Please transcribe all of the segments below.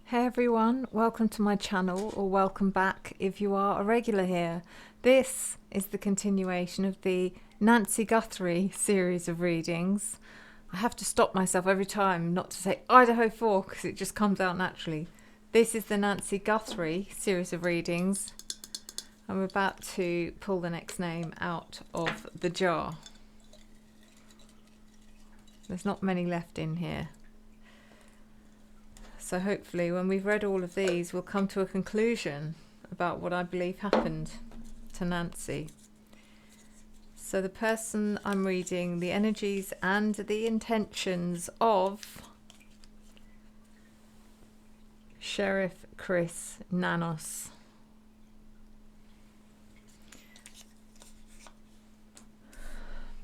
Hey everyone, welcome to my channel, or welcome back if you are a regular here. This is the continuation of the Nancy Guthrie series of readings. I have to stop myself every time not to say Idaho 4 because it just comes out naturally. This is the Nancy Guthrie series of readings. I'm about to pull the next name out of the jar. There's not many left in here. So hopefully when we've read all of these, we'll come to a conclusion about what I believe happened to Nancy. So the person I'm reading, the energies and the intentions of Sheriff Chris Nanos.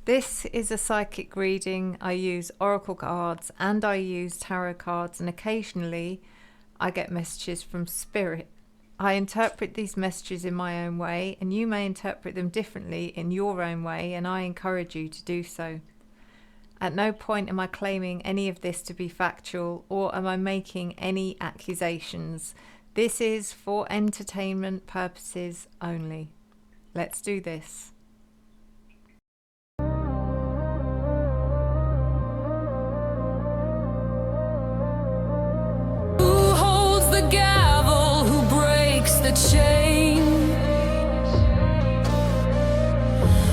This is a psychic reading. I use oracle cards and I use tarot cards, and occasionally I get messages from spirit. I interpret these messages in my own way, and you may interpret them differently in your own way, and I encourage you to do so. At no point am I claiming any of this to be factual, or am I making any accusations. This is for entertainment purposes only. Let's do this. Chain,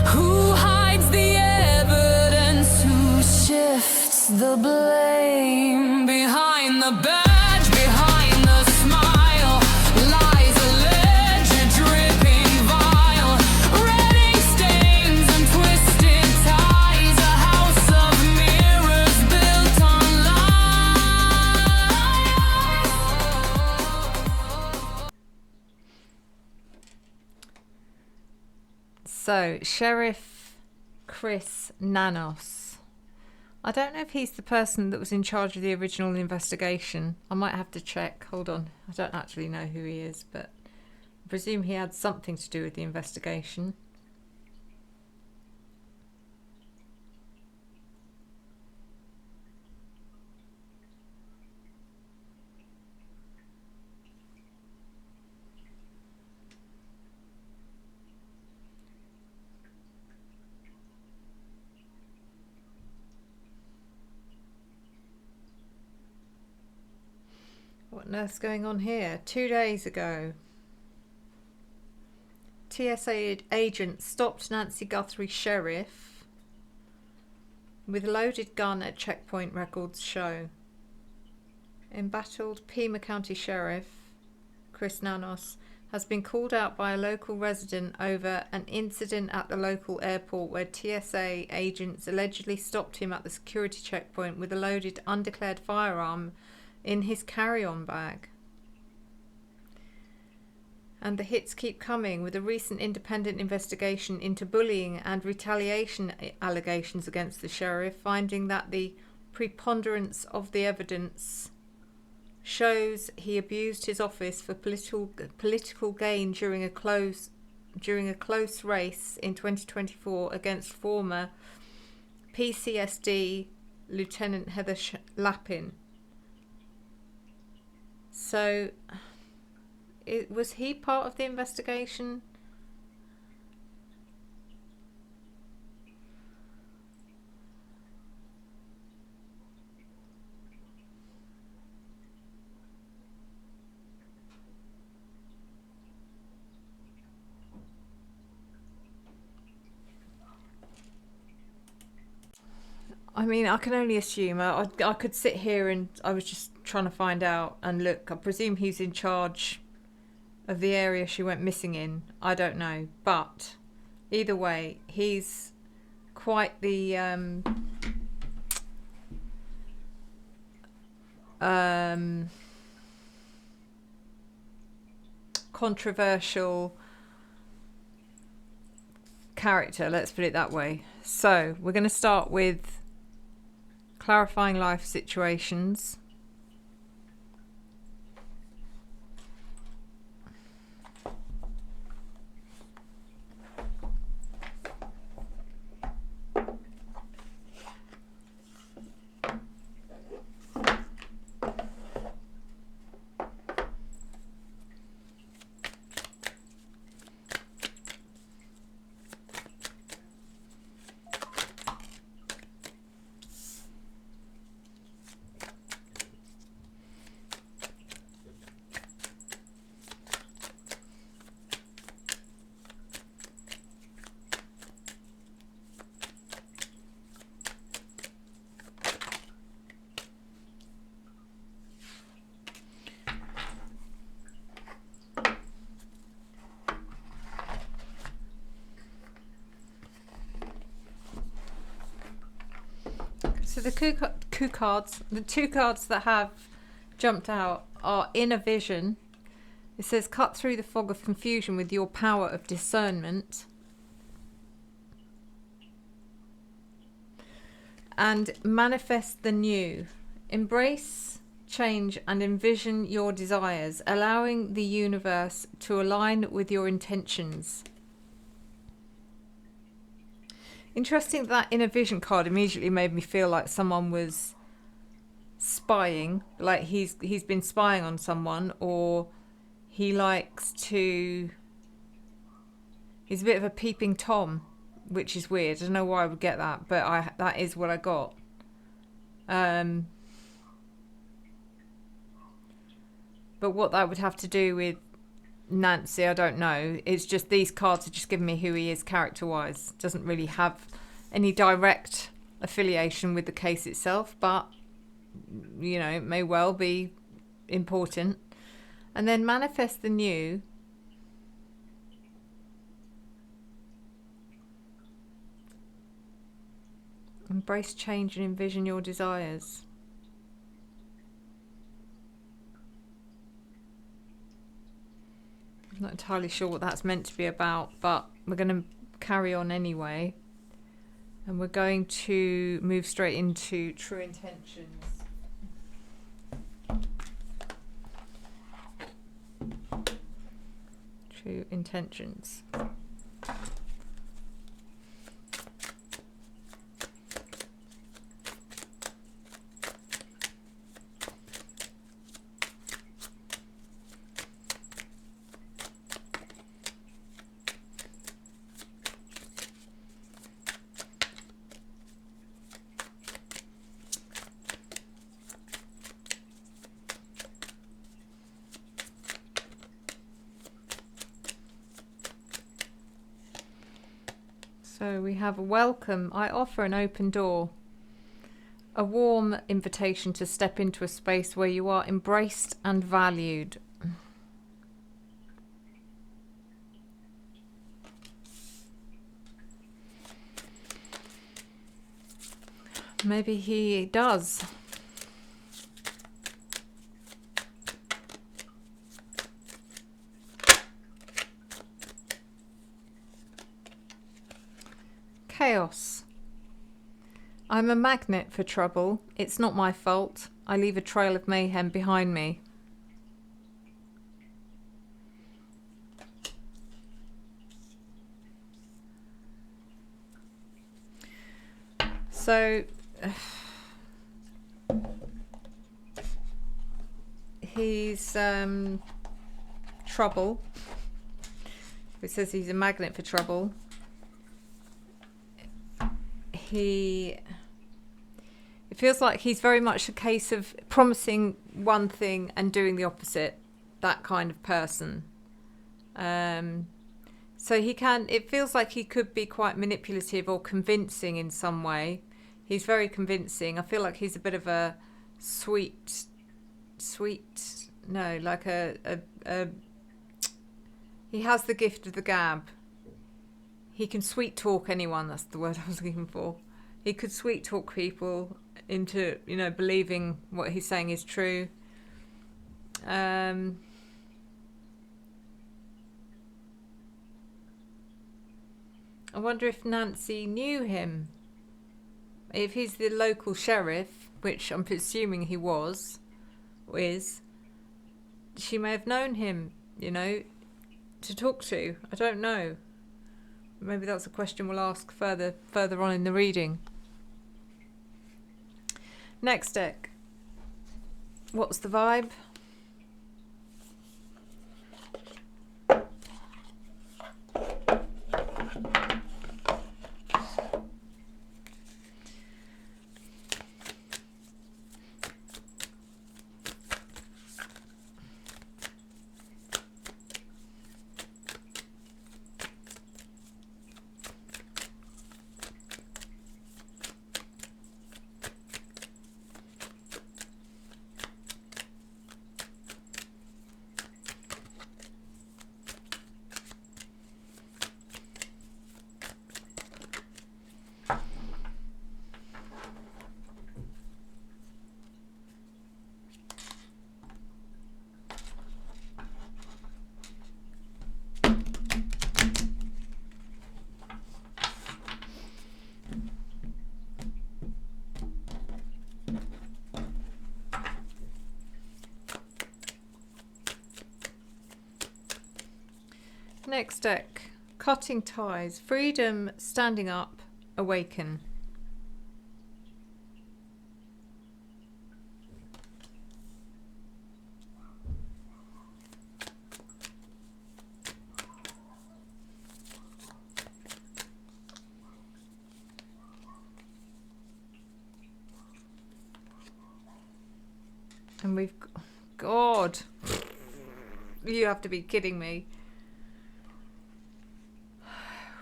who hides the evidence, who shifts the blame? Behind the badge, behind the smile, lies a ledger dripping vile, redding stains and twisted ties, a house of mirrors built on lies. So, Sheriff Chris Nanos. I don't know if he's the person that was in charge of the original investigation. I might have to check. Hold on. I don't actually know who he is, but I presume he had something to do with the investigation. What on earth's going on here? 2 days ago, TSA agents stopped Nancy Guthrie Sheriff with a loaded gun at checkpoint, records show. Embattled Pima County Sheriff Chris Nanos has been called out by a local resident over an incident at the local airport where TSA agents allegedly stopped him at the security checkpoint with a loaded undeclared firearm in his carry-on bag. And the hits keep coming, with a recent independent investigation into bullying and retaliation allegations against the sheriff finding that the preponderance of the evidence shows he abused his office for political gain during a close race in 2024 against former PCSD Lieutenant Heather Lappin. So, was he part of the investigation? I mean, I can only assume. I could sit here and I was just trying to find out and look. I presume he's in charge of the area she went missing in. I don't know. But either way, he's quite the controversial character, let's put it that way. So we're going to start with clarifying life situations. So the coup cards, the two cards that have jumped out are Inner Vision. It says cut through the fog of confusion with your power of discernment. And Manifest the New. Embrace change and envision your desires, allowing the universe to align with your intentions. Interesting that Inner Vision card immediately made me feel like someone was spying, like he's been spying on someone, or he likes to... He's a bit of a peeping Tom, which is weird. I don't know why I would get that, but that is what I got. But what that would have to do with Nancy, I don't know. It's just these cards are just giving me who he is character-wise. Doesn't really have any direct affiliation with the case itself, but, you know, it may well be important. And then Manifest the New. Embrace change and envision your desires. I'm not entirely sure what that's meant to be about, but we're going to carry on anyway. And we're going to move straight into True Intentions. True Intentions. So we have a welcome. I offer an open door. A warm invitation to step into a space where you are embraced and valued. Maybe he does. Chaos. I'm a magnet for trouble. It's not my fault. I leave a trail of mayhem behind me. So he's trouble. It says he's a magnet for trouble. It feels like he's very much a case of promising one thing and doing the opposite, that kind of person. So it feels like he could be quite manipulative or convincing in some way. He's very convincing. I feel like he's a bit of a he has the gift of the gab. He can sweet talk anyone, that's the word I was looking for. He could sweet talk people into, believing what he's saying is true. I wonder if Nancy knew him. If he's the local sheriff, which I'm assuming he was, or is, she may have known him, to talk to. I don't know. Maybe that's a question we'll ask further on in the reading. Next deck. What's the vibe? Next deck, cutting ties, freedom, standing up, awaken. And we've, God, you have to be kidding me.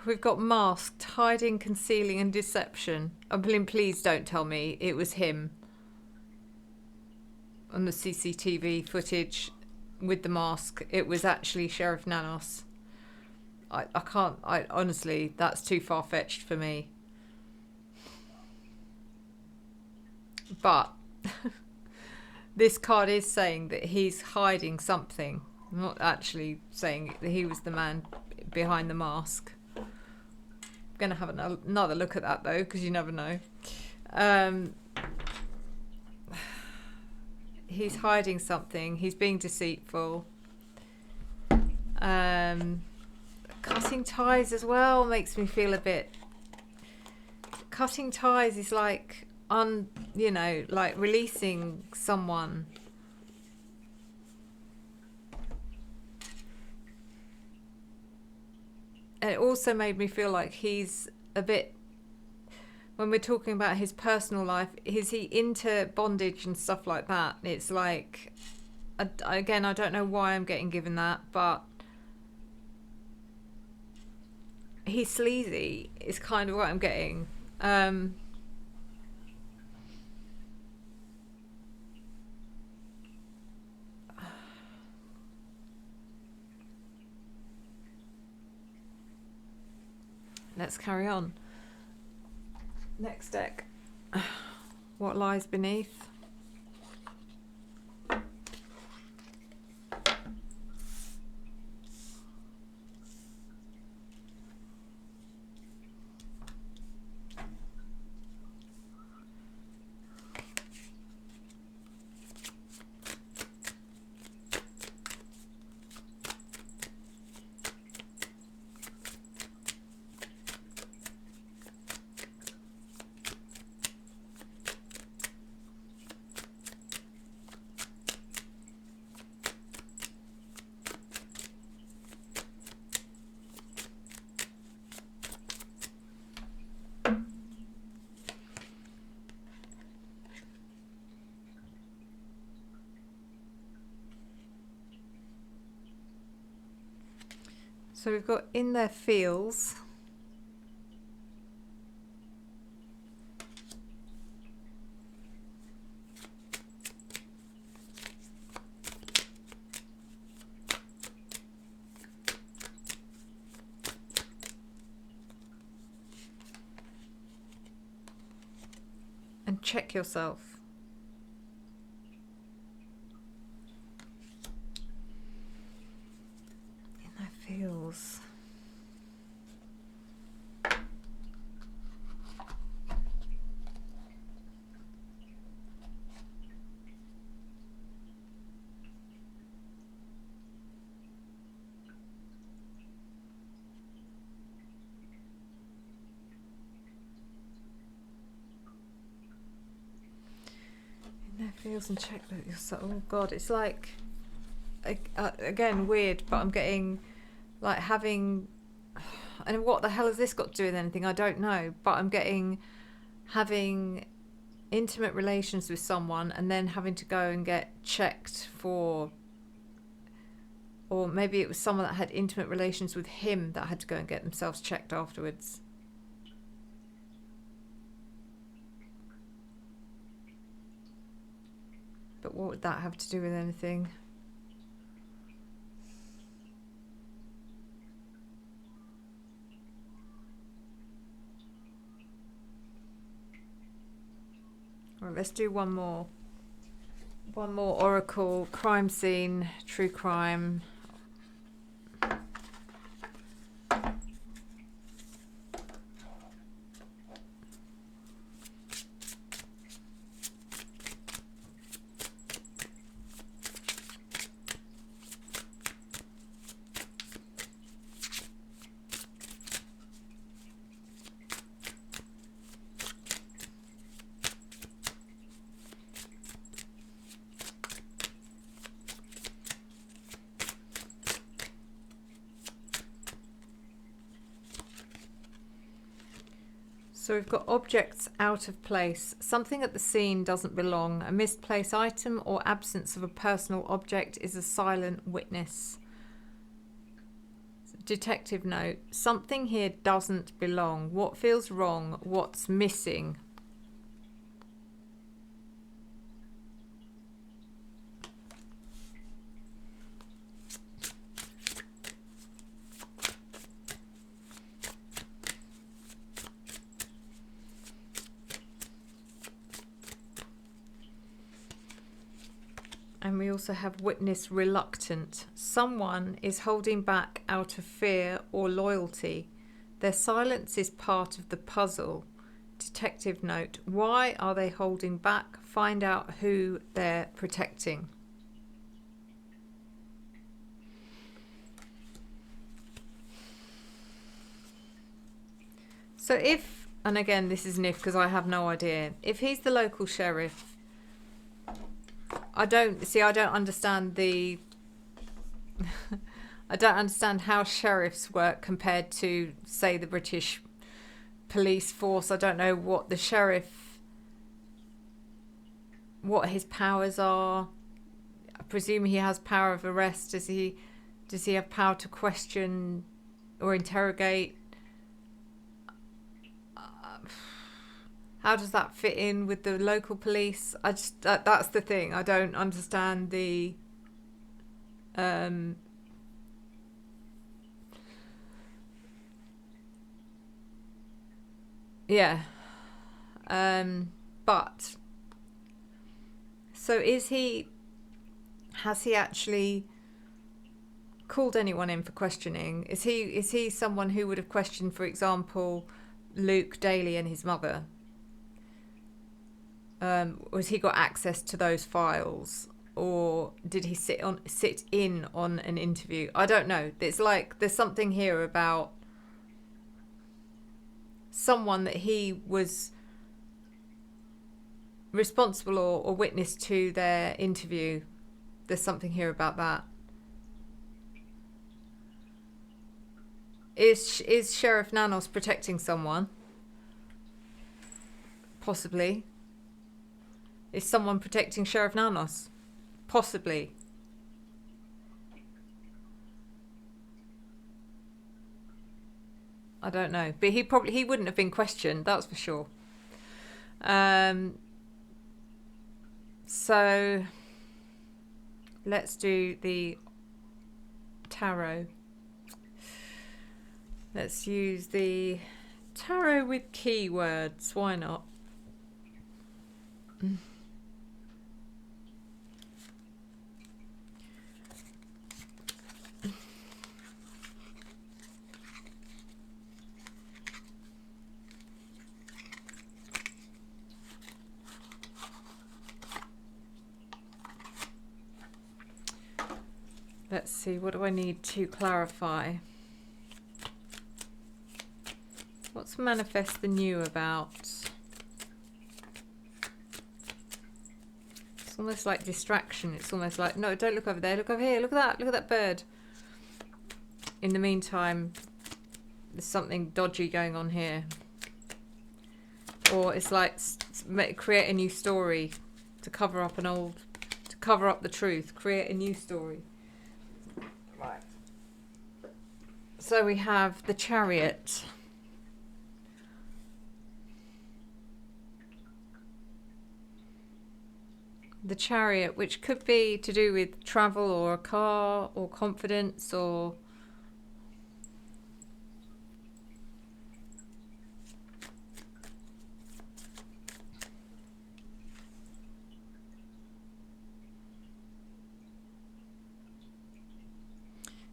We've got masked, hiding, concealing and deception. Please don't tell me it was him on the CCTV footage with the mask. It was actually Sheriff Nanos. I can't, honestly, that's too far-fetched for me. But this card is saying that he's hiding something. I'm not actually saying that he was the man behind the mask. Going to have another look at that though, because you never know. He's hiding something. He's being deceitful. Cutting ties as well makes me feel a bit. Cutting ties is like like releasing someone. And it also made me feel like he's a bit, when we're talking about his personal life, is he into bondage and stuff like that? It's like, again, I don't know why I'm getting given that, but he's sleazy is kind of what I'm getting. Let's carry on. Next deck. What lies beneath? So we've got in their feels. And check yourself. Feels. In their feels and check that yourself. Oh God, it's like again weird, but I'm getting. Like having, and what the hell has this got to do with anything? I don't know, but I'm getting having intimate relations with someone and then having to go and get checked for, or maybe it was someone that had intimate relations with him that had to go and get themselves checked afterwards. But what would that have to do with anything? Right, let's do one more. One more oracle, crime scene, true crime. So we've got objects out of place. Something at the scene doesn't belong. A misplaced item or absence of a personal object is a silent witness. Detective note. Something here doesn't belong. What feels wrong? What's missing? And we also have witness reluctant. Someone is holding back out of fear or loyalty. Their silence is part of the puzzle. Detective note. Why are they holding back? Find out who they're protecting. So if, and again this is an if because I have no idea, if he's the local sheriff, I don't understand the I don't understand how sheriffs work compared to, say, the British police force. I don't know what the sheriff, what his powers are. I presume he has power of arrest. Does he have power to question or interrogate? How does that fit in with the local police? I just that's the thing. I don't understand the yeah. But so has he actually called anyone in for questioning? Is he someone who would have questioned, for example, Luke Daly and his mother? Was he got access to those files, or did he sit in on an interview? I don't know. It's like there's something here about someone that he was responsible or witness to their interview. There's something here about that. Is Sheriff Nanos protecting someone? Possibly. Is someone protecting Sheriff Nanos? Possibly. I don't know, but he wouldn't have been questioned. That's for sure. So let's do the tarot. Let's use the tarot with keywords. Why not? Let's see, what do I need to clarify? What's manifest the new about? It's almost like distraction. It's almost like, no, don't look over there. Look over here. Look at that. Look at that bird. In the meantime, there's something dodgy going on here. Or it's like create a new story to cover up to cover up the truth. Create a new story. Right. So we have the Chariot. The Chariot, which could be to do with travel or a car or confidence or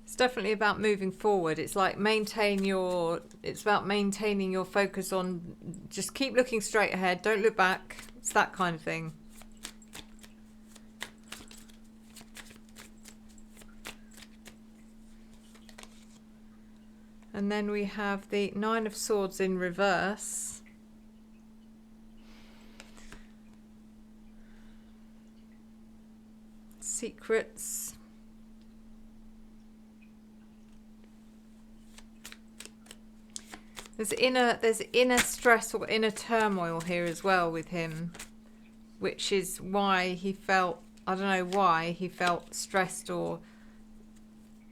it's definitely about moving forward. It's like it's about maintaining your focus on just keep looking straight ahead, don't look back. It's that kind of thing. And then we have the Nine of Swords in reverse. Secrets. There's inner stress or inner turmoil here as well with him, which is why he felt, I don't know why he felt stressed or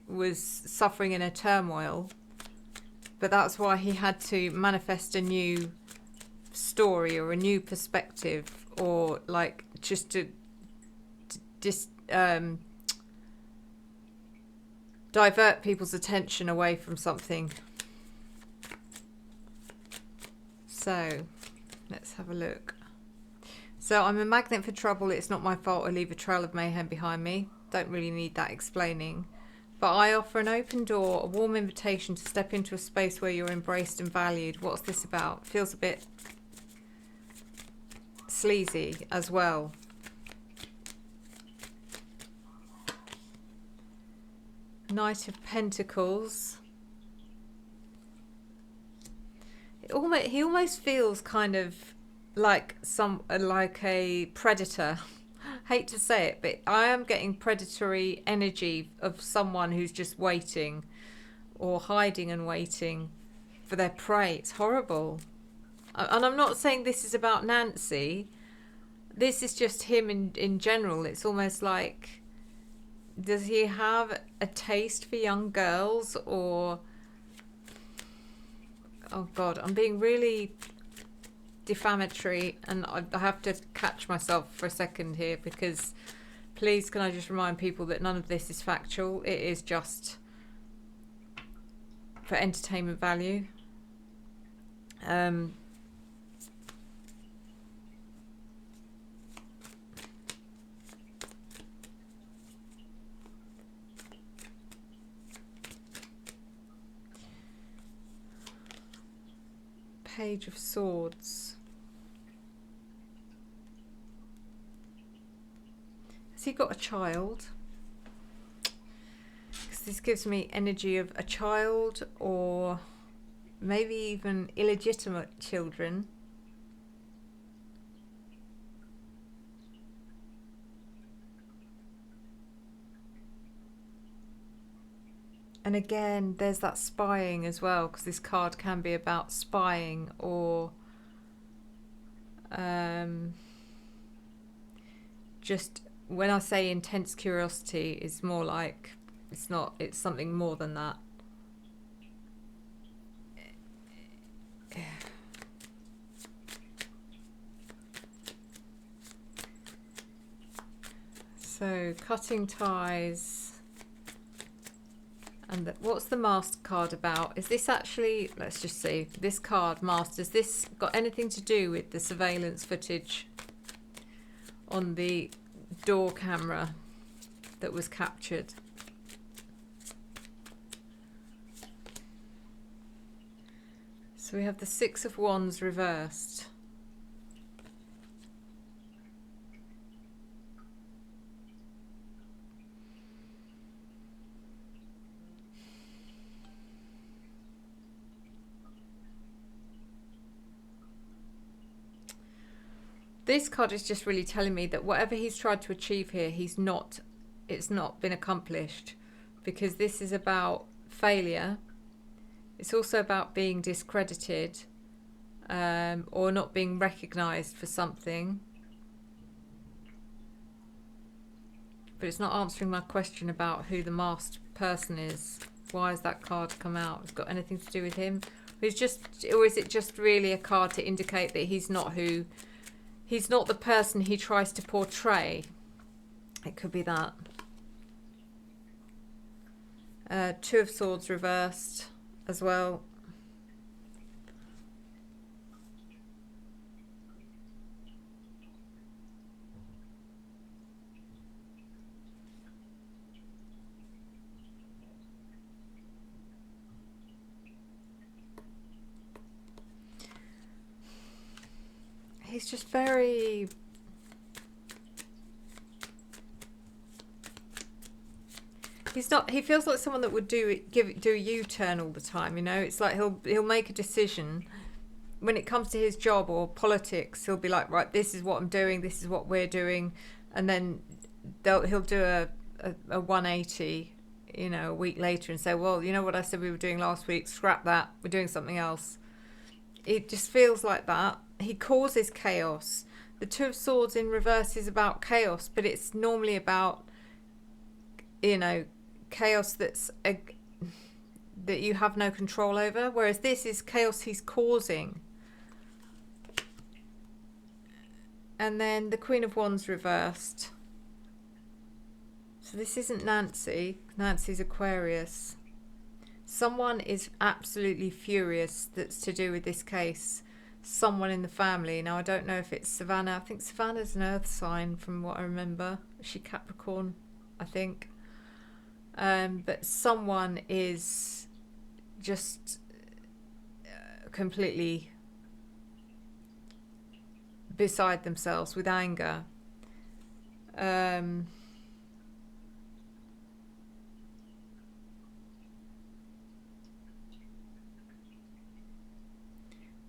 was suffering inner turmoil, but that's why he had to manifest a new story or a new perspective, or like just to divert people's attention away from something. So let's have a look. So I'm a magnet for trouble. It's not my fault I leave a trail of mayhem behind me. Don't really need that explaining. But I offer an open door, a warm invitation to step into a space where you're embraced and valued. What's this about? Feels a bit sleazy as well. Knight of Pentacles. He almost feels kind of like a predator. Hate to say it, but I am getting predatory energy of someone who's just waiting or hiding and waiting for their prey. It's horrible. And I'm not saying this is about Nancy. This is just him in general. It's almost like, does he have a taste for young girls, or... Oh God, I'm being really defamatory, and I have to catch myself for a second here, because please can I just remind people that none of this is factual. It is just for entertainment value. Page of Swords. Has he got a child? Because this gives me energy of a child, or maybe even illegitimate children. And again, there's that spying as well, because this card can be about spying, or just, when I say intense curiosity, it's more like, it's something more than that. So, cutting ties. And what's the Master card about? Is this actually, let's just see, this card, Master, has this got anything to do with the surveillance footage on the door camera that was captured? So we have the Six of Wands reversed. This card is just really telling me that whatever he's tried to achieve here, it's not been accomplished, because this is about failure. It's also about being discredited, or not being recognised for something. But it's not answering my question about who the masked person is. Why has that card come out? It's got anything to do with him? Or is it just really a card to indicate that he's not the person he tries to portray? It could be that. Two of Swords reversed as well. He's just very... He feels like someone that would do a U-turn all the time, you know? It's like he'll make a decision. When it comes to his job or politics, he'll be like, right, this is what I'm doing, this is what we're doing. And then he'll do a 180, you know, a week later and say, well, you know what I said we were doing last week? Scrap that. We're doing something else. It just feels like that. He causes chaos. The Two of Swords in reverse is about chaos, but it's normally about, you know, chaos that you have no control over, whereas this is chaos he's causing. And then the Queen of Wands reversed. So this isn't Nancy. Nancy's Aquarius. Someone is absolutely furious that's to do with this case. Someone in the family. Now, I don't know if it's Savannah. I think Savannah's an earth sign from what I remember. Is she Capricorn? I think. But someone is just completely beside themselves with anger.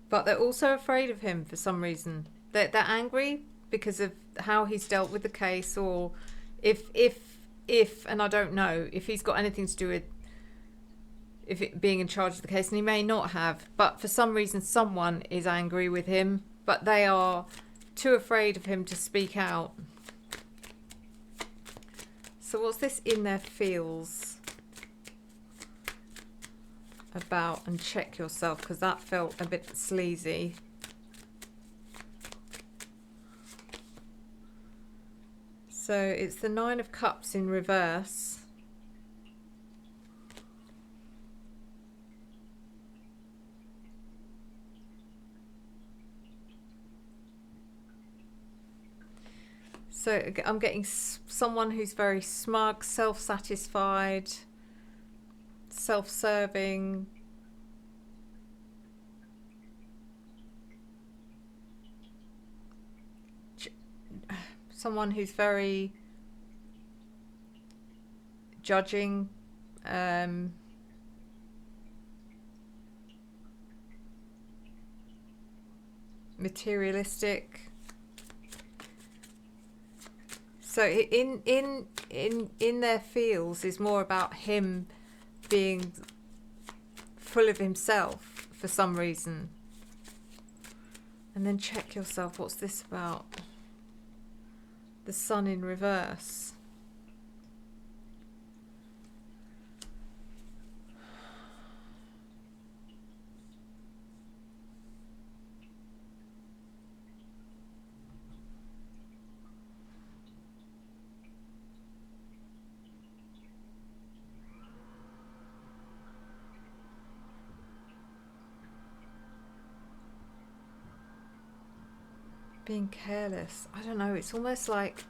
But they're also afraid of him for some reason. They're angry because of how he's dealt with the case, or if and I don't know if he's got anything to do with being in charge of the case, and he may not have, but for some reason someone is angry with him, but they are too afraid of him to speak out. So what's this in their feels about? And check yourself, because that felt a bit sleazy. So it's the Nine of Cups in reverse. So I'm getting someone who's very smug, self-satisfied, self-serving. Someone who's very judging, materialistic. So in their feels is more about him being full of himself for some reason. And then check yourself. What's this about? The Sun in reverse. Being careless. I don't know. It's almost like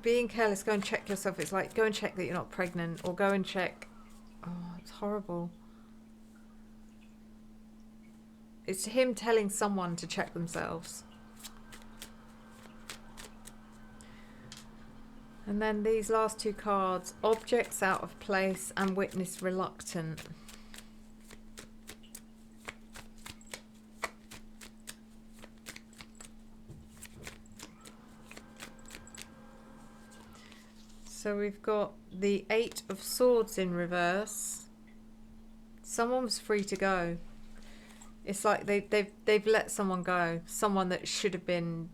being careless. Go and check yourself. It's like go and check that you're not pregnant, or go and check. Oh, it's horrible. It's him telling someone to check themselves. And then these last two cards: objects out of place and witness reluctant. So we've got the Eight of Swords in reverse. Someone was free to go. It's like they've let someone go. Someone that should have been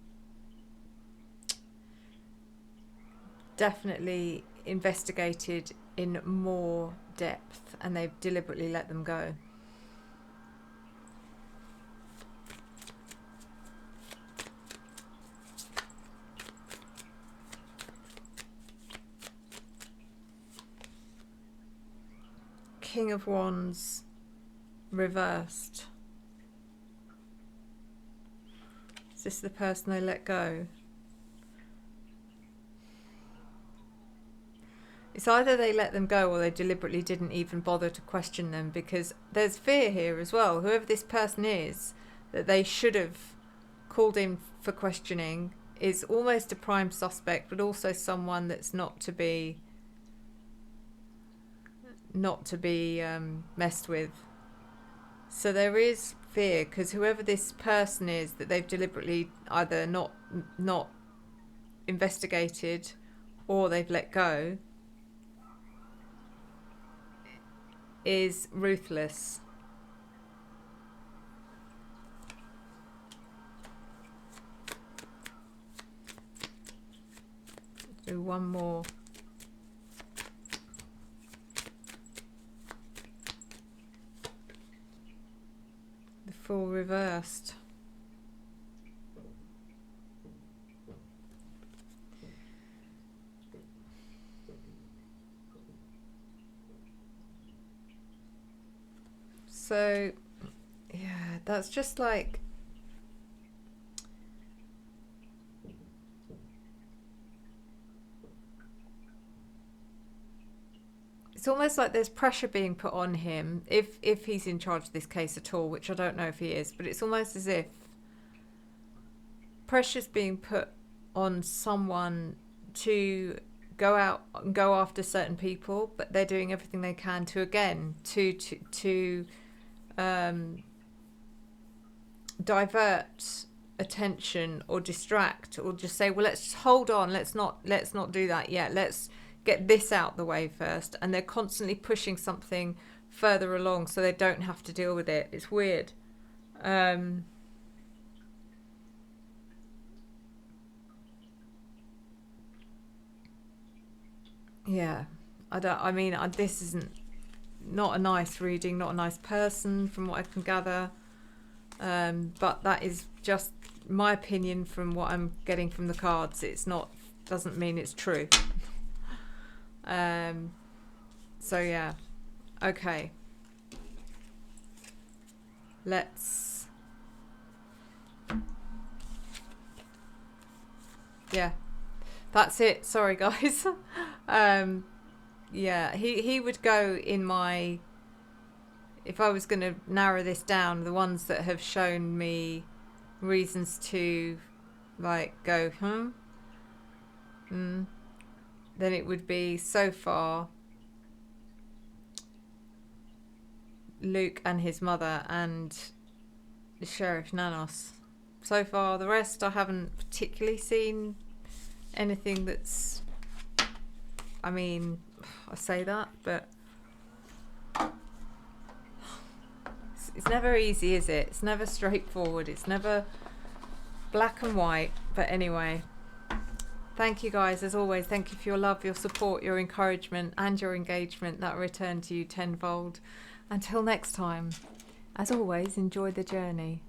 definitely investigated in more depth, and they've deliberately let them go. King of Wands reversed. Is this the person they let go? It's either they let them go or they deliberately didn't even bother to question them, because there's fear here as well. Whoever this person is that they should have called in for questioning is almost a prime suspect, but also someone that's not to be messed with. So there is fear, because whoever this person is that they've deliberately either not investigated or they've let go is ruthless. do one more. The Fool reversed. So, yeah, that's just like, it's almost like there's pressure being put on him if he's in charge of this case at all, which I don't know if he is, but it's almost as if pressure's being put on someone to go out and go after certain people, but they're doing everything they can to divert attention or distract, or just say, well, let's hold on, let's not do that yet, let's get this out the way first. And they're constantly pushing something further along so they don't have to deal with it. It's weird. Yeah, this isn't not a nice reading, not a nice person from what I can gather. But that is just my opinion from what I'm getting from the cards. It's not, doesn't mean it's true. So yeah, okay. Yeah, that's it. Sorry, guys. Yeah, he would go in my, if I was going to narrow this down, the ones that have shown me reasons to like go, then it would be so far Luke and his mother and Sheriff Nanos. So far, the rest I haven't particularly seen anything that's, I mean, I say that, but it's never easy, is it? It's never straightforward. It's never black and white. But anyway, thank you guys, as always. Thank you for your love, your support, your encouragement, and your engagement. That will return to you tenfold. Until next time, as always, enjoy the journey.